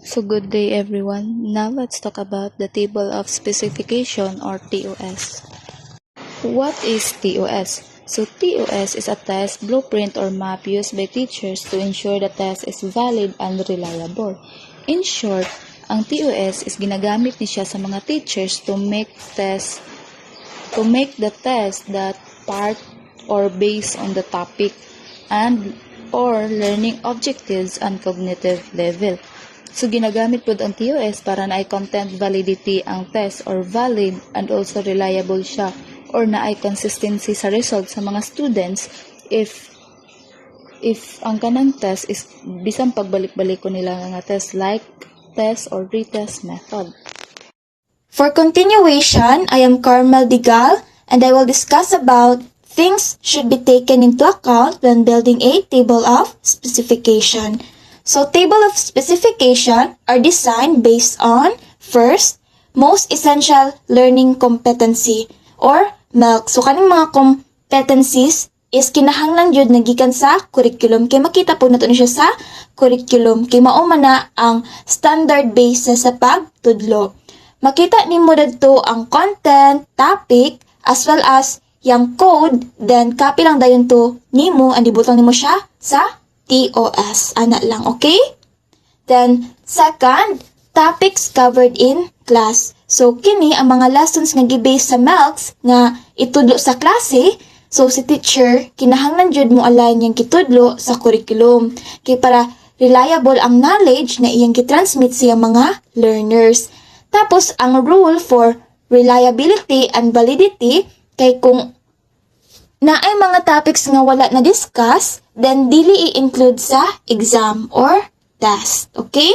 So good day everyone. Now let's talk about the table of specification or TOS. What is TOS? So TOS is a test, blueprint, or map used by teachers to ensure the test is valid and reliable. In short, ang TOS is ginagamit ni siya sa mga teachers to make the test that part or based on the topic and or learning objectives and cognitive level. So, ginagamit po ang TOS para na ay content validity ang test or valid and also reliable siya or na ay consistency sa result sa mga students if ang kanang test is bisang pagbalik-balik ko nila nga test like test or retest method. For continuation, I am Carmel Digal and I will discuss about things should be taken into account when building a table of specification. So, table of specification are designed based on, first, most essential learning competency or MELC. So, kaning mga competencies is kinahanglan jud nagikan sa curriculum. Kay makita po nato ni siya sa curriculum. Kay mao man na ang standard basis sa pagtudlo. Makita nimo didto ang content, topic, as well as yung code, then copy lang dayon to nimo and ibutang nimo siya sa TOS. Ana lang, okay? Then, second, topics covered in class. So, kini ang mga lessons nga gibase sa MELCs nga itudlo sa klase. So, si teacher, kinahanglan jud mo align yung kitudlo sa curriculum. Kay para reliable ang knowledge na iyang gitransmit sa mga learners. Tapos, ang rule for reliability and validity, kay kung na ay mga topics nga wala na discuss, then dili i-include sa exam or test. Okay?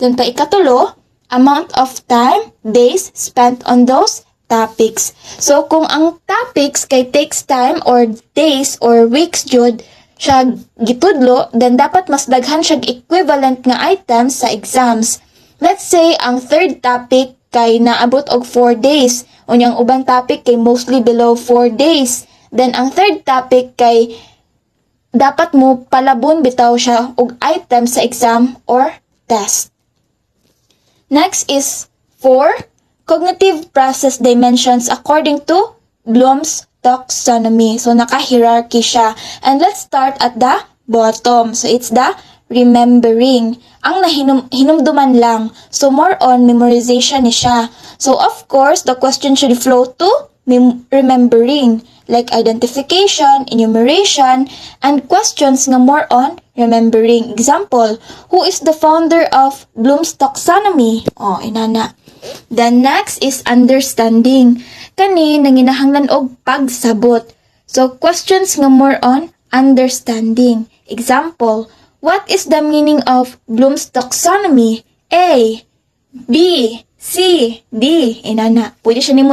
Then pa ikatulo, amount of time, days spent on those topics. So kung ang topics kay takes time or days or weeks jud siya gitudlo, then dapat mas daghan siya equivalent nga items sa exams. Let's say ang third topic kay naabot og 4 days. Unyang ubang topic kay mostly below 4 days. Then, ang third topic kay dapat mo palabon bitaw siya og item sa exam or test. Next is 4. Cognitive process dimensions according to Bloom's taxonomy. So, naka-hierarchy siya. And let's start at the bottom. So, it's the remembering. Ang hinumduman lang. So, more on memorization ni siya. So, of course, the question should flow to remembering, like identification, enumeration, and questions nga more on remembering. Example, who is the founder of Bloom's taxonomy? Oh, inana. Then next is understanding. Kani nanginahanglan og pagsabot. So questions nga more on understanding. Example, what is the meaning of Bloom's taxonomy? A, B, C, D. Inana. Pwede siya nimo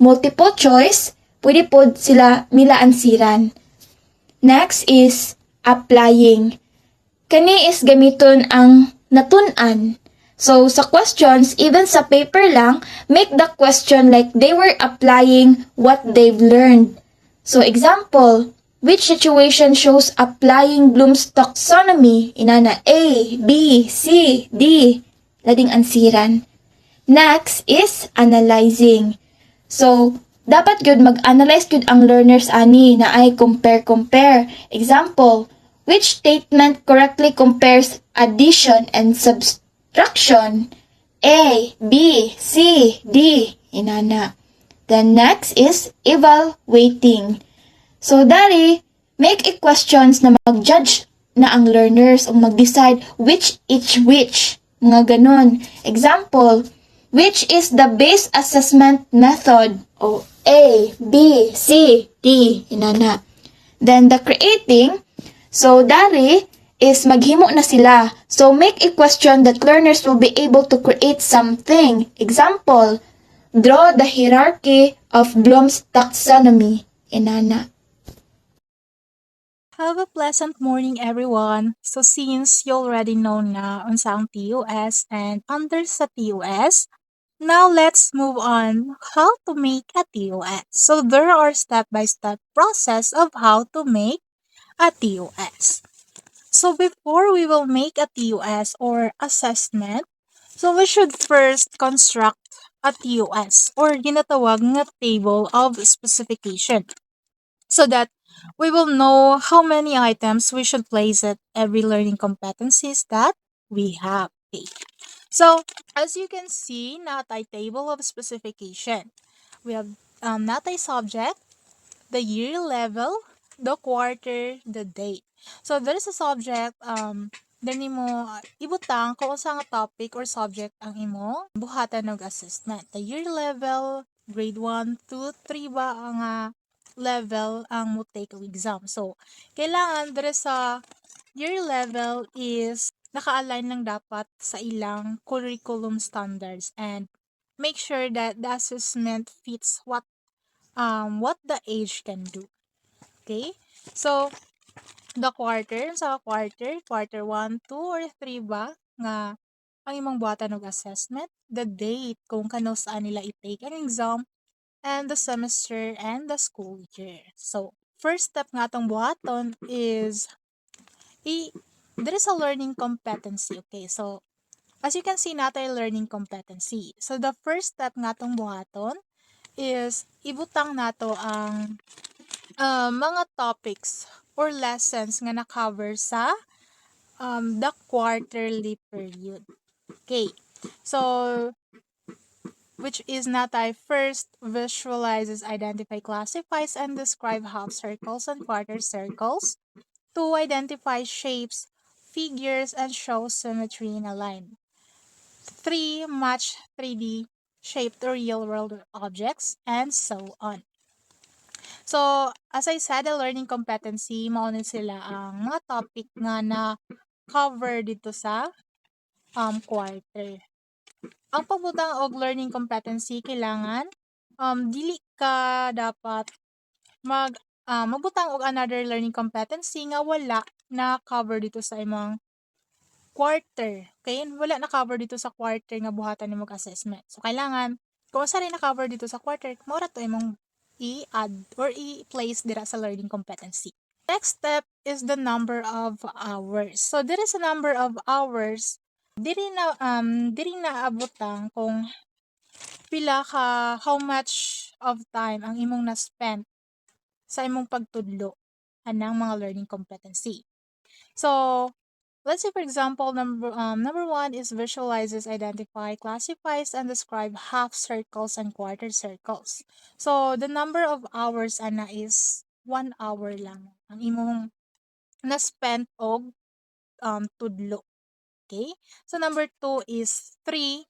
multiple choice. Pwede po sila nila ansiran. Next is applying. Kani is gamiton ang natun-an. So, sa questions, even sa paper lang, make the question like they were applying what they've learned. So, example, which situation shows applying Bloom's taxonomy? Inana, A, B, C, D. Lading ansiran. Next is analyzing. So, dapat gyud mag-analyze gyud ang learners ani na ay compare. Example, which statement correctly compares addition and subtraction? A, B, C, D. Inana. Then next is evaluating. So, dari, make a questions na mag-judge na ang learners o mag-decide which. Mga ganon. Example, which is the base assessment method? O A, B, C, D. Inana. Then the creating. So, dari is maghimo na sila. So, make a question that learners will be able to create something. Example, draw the hierarchy of Bloom's taxonomy. Inana. Have a pleasant morning, everyone. So since you already know na unsa ang TOS and under sa TOS, now let's move on how to make a TOS. So there are step-by-step process of how to make a TOS. So before we will make a TOS or assessment, so we should first construct a TOS or ginatawag nga table of specification so that we will know how many items we should place at every learning competencies that we have. Okay. So as you can see, natay table of specification. We have natay subject, the year level, the quarter, the date. So there is a subject dani mo ibutang kung unsa nga topic or subject ang imo buhatan og assessment. The year level, grade 1, 2, 3 ba ang level ang mo take og exam. So kailangan there sa year level is naka-align lang dapat sa ilang curriculum standards and make sure that the assessment fits what the age can do. Okay? So, the quarter, sa quarter 1, 2, or 3 ba, nga ang imong buhatan og assessment, the date, kung kano saan nila i-take ang exam, and the semester and the school year. So, first step nga atong buhaton is, there is a learning competency. Okay, so, as you can see natin learning competency. So, the first step nga atong buhaton is, ibutang nato ang mga topics or lessons nga na-cover sa the quarterly period. Okay. So, which is natay first visualizes, identify, classifies, and describe half circles and quarter circles. 2. Identify shapes, figures, and show symmetry in a line. 3. Match 3D shaped or real-world objects, and so on. So, as I said, the learning competency, mauna sila ang mga topic nga na cover dito sa quarter. Ang pagbutang og learning competency kailangan dili ka dapat magbutang og another learning competency nga wala na cover dito sa imong quarter. Okay? Wala na cover dito sa quarter nga buhatan nimo assessment. So kailangan kung asa rin na cover dito sa quarter, mora to imong i-add or i-place dira sa learning competency. Next step is the number of hours. So there is a number of hours diri na abutang kung pila ka how much of time ang imong na-spend sa imong pagtudlo anang mga learning competency. So let's say for example number 1 is visualizes, identify, classifies, and describe half circles and quarter circles. So the number of hours ana is 1 hour lang ang imong na-spend og tudlo. Okay? So number 2 is 3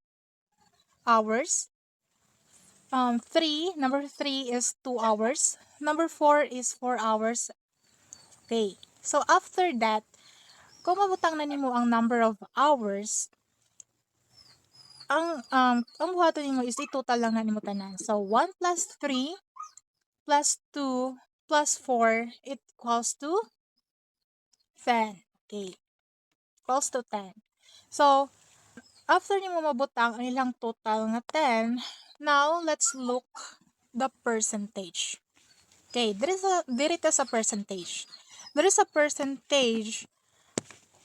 hours. Number 3 is 2 hours. Number 4 is 4 hours. Okay. So after that, kung mabutang na nimo ang number of hours, ang buhaton nimo is i-total lang na nimo tanan. So 1 plus 3 plus 2 plus 4 it equals to 10. Okay. Equals to 10. So after nimo mabutang ang ilang total nga 10, now let's look the percentage. Okay, diri ta sa percentage. There is a percentage.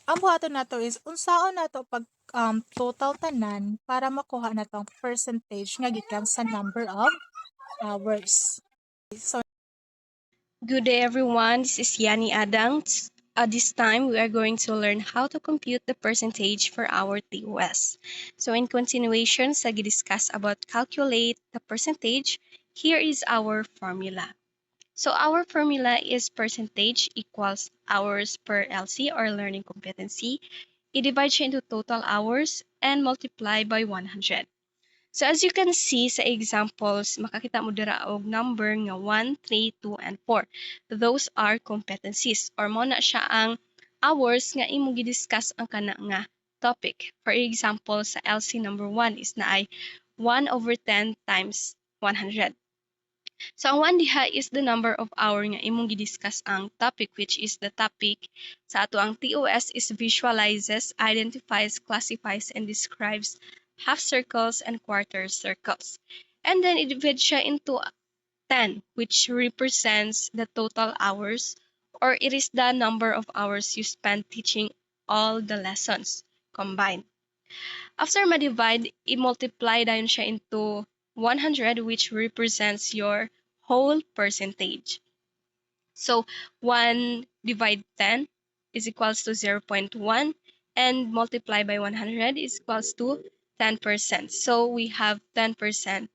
Ang buhaton nato is unsaon nato pag total tanan para makuha nato ang percentage nga gikan sa number of hours. So Good day, everyone. This is Yani Adams. This time, we are going to learn how to compute the percentage for our TOS. So, in continuation, sa discuss about calculate the percentage, here is our formula. So, our formula is percentage equals hours per LC or learning competency. I-divide siya into total hours and multiply by 100. So as you can see sa examples, makakita mo dira og number nga 1, 3, 2, and 4. Those are competencies or mo na siya ang hours nga imo gi-discuss ang kana nga topic. For example, sa LC number 1 is na ay 1/10 times 100. So ang 1 diha is the number of hour nga imong gi-discuss ang topic, which is the topic sa ato ang TOS is visualizes, identifies, classifies, and describes half circles and quarter circles. And then i-divide siya into 10, which represents the total hours or it is the number of hours you spend teaching all the lessons combined. After ma-divide, i-multiply dayon siya into 100, which represents your whole percentage. So 1 divide 10 is equals to 0.1, and multiply by 100 is equals to 10%. So we have 10%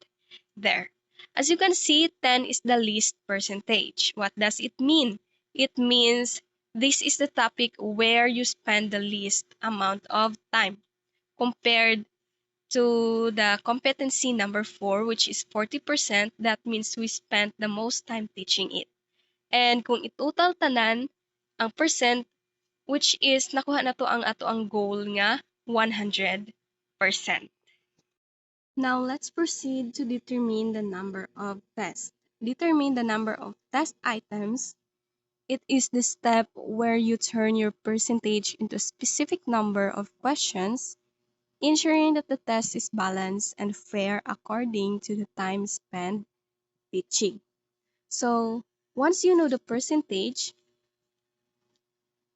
there. As you can see, 10 is the least percentage. What does it mean? It means this is the topic where you spend the least amount of time compared to the competency number 4, which is 40%. That means we spent the most time teaching it. And kung itotal tanan ang percent, which is nakuha na to ang ato ang goal nga 100%. Now let's proceed to determine the number of tests. Determine the number of test items. It is the step where you turn your percentage into a specific number of questions, ensuring that the test is balanced and fair according to the time spent teaching. So once you know the percentage,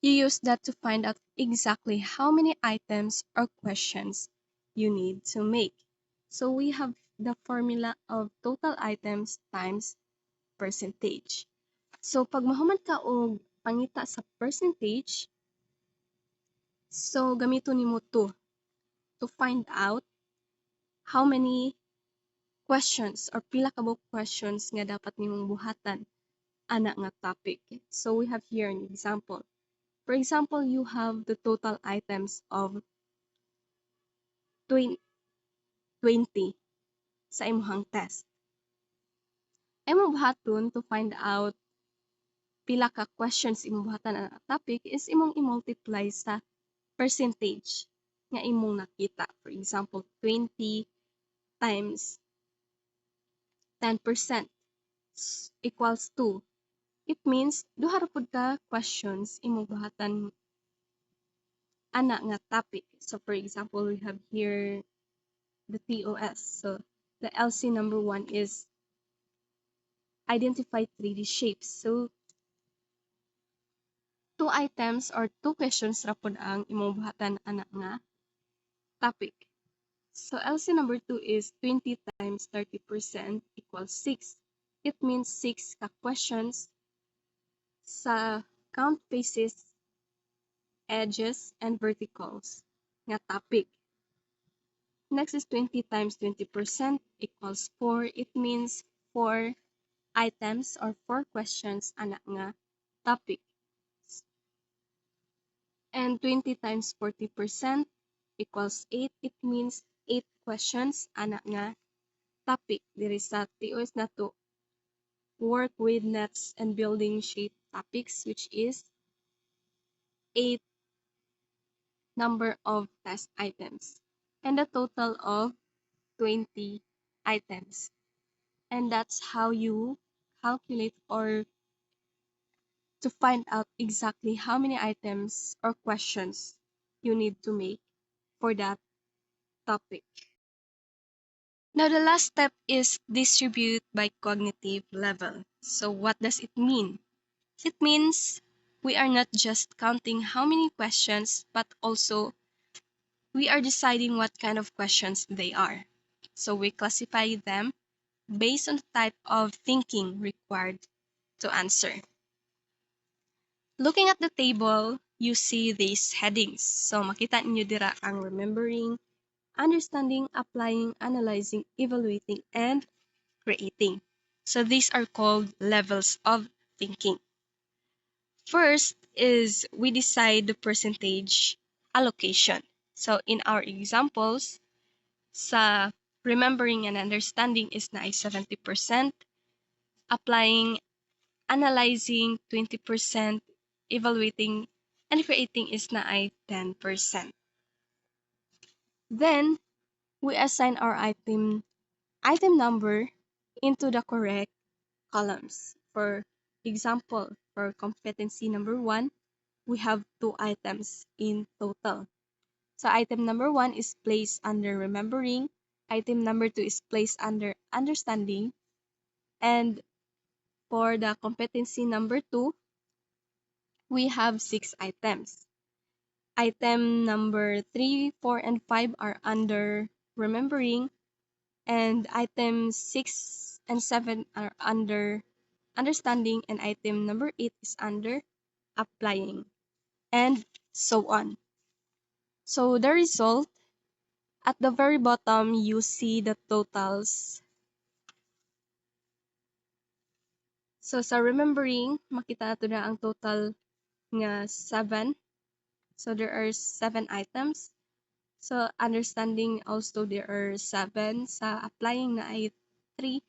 you use that to find out exactly how many items or questions you need to make. So we have the formula of total items times percentage. So pag mahuman ka og pangita sa percentage, so gamito nimo to find out how many questions or pila ka buok questions nga dapat nimong buhatan ana nga topic. So we have here an example. For example, you have the total items of 20 sa imong test. Imong buhaton to find out pila ka questions imong buhatan ang topic is imong i-multiply sa percentage nga imong nakita. For example, 20 times 10% equals to. It means duha ra pud ka questions imong buhatan ana nga topic. So for example, we have here the TOS. So the LC number 1 is identify 3D shapes. So 2 items or 2 questions ra pud ang imong buhatan ana nga topic. So LC number 2 is 20 times 30% equals 6. It means 6 ka questions sa count faces, edges, and verticals nga topic. Next is 20 times 20% equals 4. It means 4 items or 4 questions ana nga topic. And 20 times 40% equals 8. It means 8 questions ana nga topic. Diri sa TOS na to work with nets and building shape topics, which is 8 number of test items and a total of 20 items. And that's how you calculate or to find out exactly how many items or questions you need to make for that topic. Now, the last step is distribute by cognitive level. So what does it mean? It means we are not just counting how many questions, but also we are deciding what kind of questions they are. So we classify them based on the type of thinking required to answer. Looking at the table, you see these headings. So makita ninyo dira ang remembering, understanding, applying, analyzing, evaluating, and creating. So these are called levels of thinking. First is we decide the percentage allocation. So in our examples, sa remembering and understanding is na ay 70%, applying, analyzing 20%, evaluating, and creating is na ay 10%. Then, we assign our item number into the correct columns. For example, for competency number 1, we have 2 items in total. So item number 1 is placed under remembering, item number 2 is placed under understanding, and for the competency number 2, we have 6 items. Item number 3, 4, and 5 are under remembering, and item 6 and 7 are under understanding, and item number 8 is under applying, and so on. So the result, at the very bottom, you see the totals. So sa remembering, makita nato na ang total nga 7. So there are 7 items. So understanding also there are 7. Sa applying na ay 3.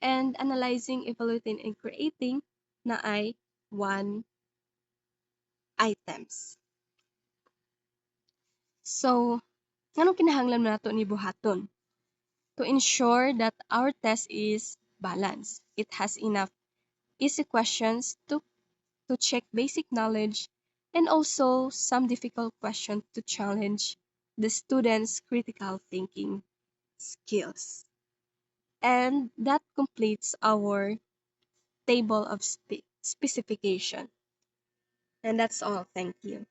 And analyzing, evaluating, and creating na ay 1 items. So, anong kinahanglan nato ni buhaton? To ensure that our test is balanced. It has enough easy questions to check basic knowledge, and also some difficult questions to challenge the students' critical thinking skills. And that completes our table of specification. And that's all. Thank you.